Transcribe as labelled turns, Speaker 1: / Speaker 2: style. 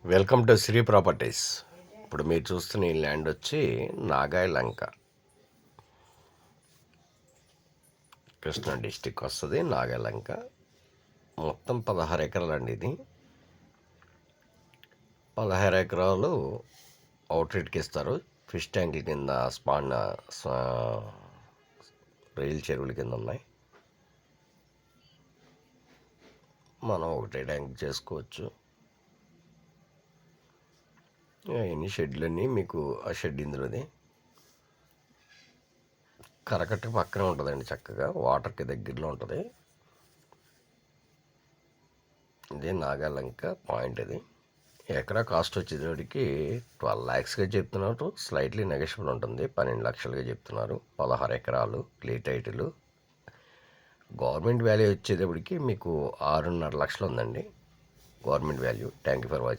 Speaker 1: Welcome to Shri properties. ఇప్పుడు మీరు చూస్తున్న ఈ ల్యాండ్ వచ్చి నాగాయలంక, కృష్ణా డిస్టిక్ వస్తుంది. నాగాయలంక మొత్తం 16 ఎకరాలు అండి. ఇది 16 ఎకరాలు అవుట్ రేట్కి ఇస్తారు. ఫిష్ ట్యాంకుల కింద రైలు చెరువుల కింద ఉన్నాయి. మనం ఒకటే ట్యాంక్ చేసుకోవచ్చు. ఎన్ని షెడ్లన్నీ మీకు ఆ షెడ్ ఇందులోది కరకట్ట పక్కనే ఉంటుందండి. చక్కగా వాటర్కి దగ్గరలో ఉంటుంది. ఇదే నాగాలంక పాయింట్. ఇది ఎకరా కాస్ట్ వచ్చేటప్పటికి 12 lakhsగా చెప్తున్నారు. స్లైట్లీ నెగోషియబుల్ ఉంటుంది. 12 లక్షలుగా చెప్తున్నారు. 16 ఎకరాలు క్లియర్ టైటిల్. గవర్నమెంట్ వాల్యూ వచ్చేటప్పటికి మీకు 6.5 లక్షలు ఉందండి government value. Thank you for watching.